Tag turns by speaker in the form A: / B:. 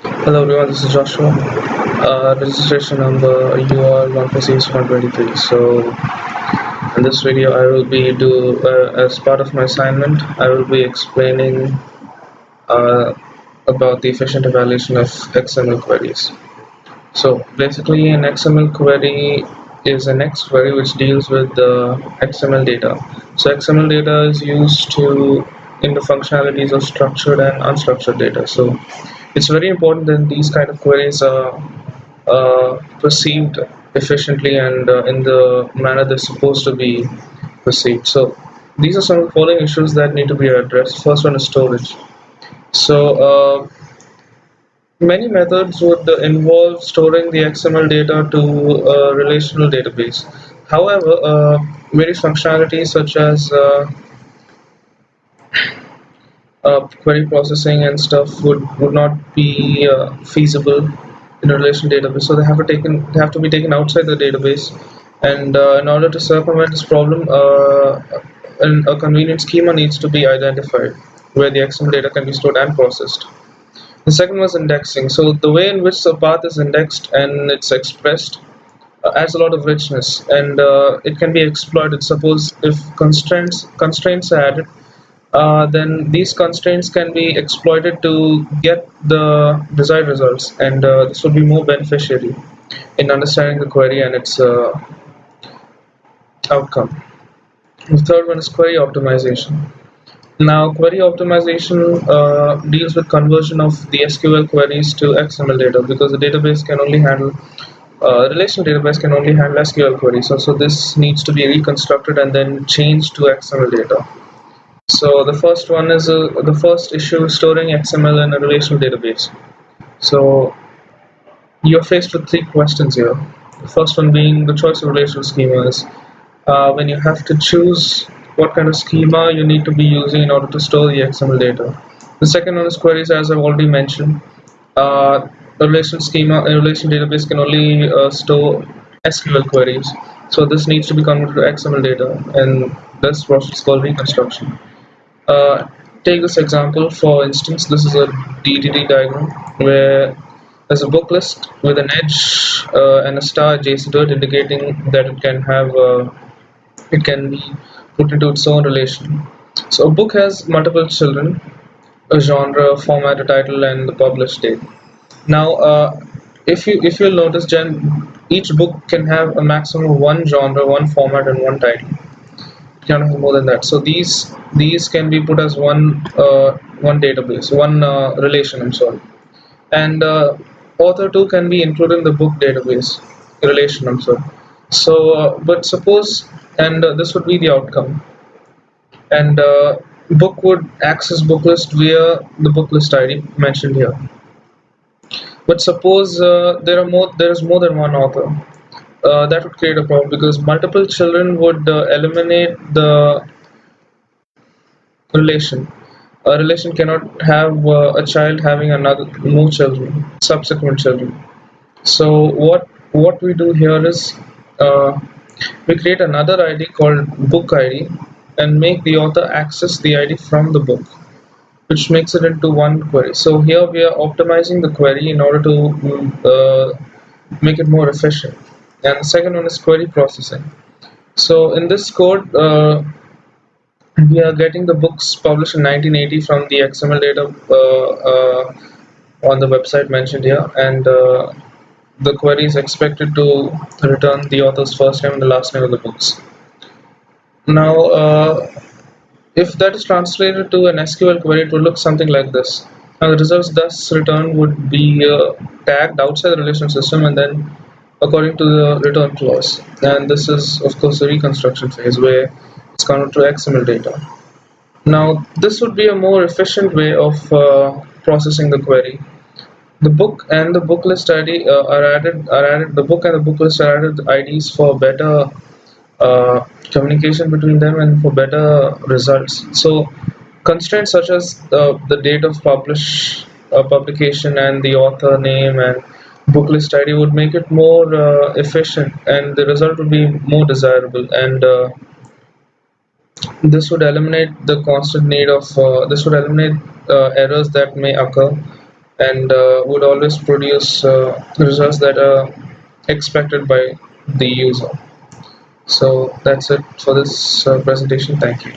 A: Hello everyone, this is Joshua. Registration number UR146123. So in this video, I will be as part of my assignment, I will be explaining uh, about the efficient evaluation of XML queries. So basically, an XML query is an X query which deals with the XML data. So XML data is used in the functionalities of structured and unstructured data. So it's very important that these kind of queries are perceived efficiently and in the manner they're supposed to be perceived. So these are some of the following issues that need to be addressed. First one is storage. So many methods would involve storing the XML data to a relational database. However, various functionalities such as query processing and stuff would not be feasible in a relational database. So they have to be taken outside the database. And in order to circumvent this problem, a convenient schema needs to be identified where the XML data can be stored and processed. The second was indexing. So the way in which the path is indexed and it's expressed adds a lot of richness, and it can be exploited. Suppose if constraints are added, then these constraints can be exploited to get the desired results, and this will be more beneficiary in understanding the query and its outcome. The third one is query optimization. Now, query optimization deals with conversion of the SQL queries to XML data, because the database can only handle relational database can only handle SQL queries. So this needs to be reconstructed and then changed to XML data. So the first one is the first issue is storing XML in a relational database. So you're faced with three questions here. The first one being the choice of relational schemas. When you have to choose what kind of schema you need to be using in order to store the XML data. The second one is queries, as I've already mentioned. A relational database can only store SQL queries. So this needs to be converted to XML data, and this process is called reconstruction. Uh, Take this example, for instance, this is a DDD diagram where there's a book list with an edge and a star adjacent to it, indicating that it can be put into its own relation. So a book has multiple children, a genre, a format, a title, and the published date. Now, if you'll notice, each book can have a maximum of one genre, one format, and one title. Cannot have more than that. So these can be put as one database, one relation. I'm sorry, and author too can be included in the book database relation. I'm sorry. So, but suppose, and this would be the outcome, and book would access book list via the book list ID mentioned here. But suppose there is more than one author. That would create a problem because multiple children would eliminate the relation. A relation cannot have a child having another more children, subsequent children. So what we do here is we create another ID called book ID and make the author access the ID from the book, which makes it into one query. So here we are optimizing the query in order to make it more efficient. And the second one is query processing. So in this code, we are getting the books published in 1980 from the XML data on the website mentioned here, and the query is expected to return the author's first name and the last name of the books. Now, if that is translated to an SQL query, it would look something like this. Now, the results thus returned would be tagged outside the relational system and then according to the return clause. And this is, of course, the reconstruction phase where it's converted to XML data. Now, this would be a more efficient way of processing the query. The book and the book list ID are added. The book and the book list are added IDs for better communication between them and for better results. So constraints such as the date of publication and the author name and book list ID would make it more efficient, and the result would be more desirable. And this would eliminate the constant need of this would eliminate errors that may occur and would always produce results that are expected by the user. So that's it for this presentation. Thank you.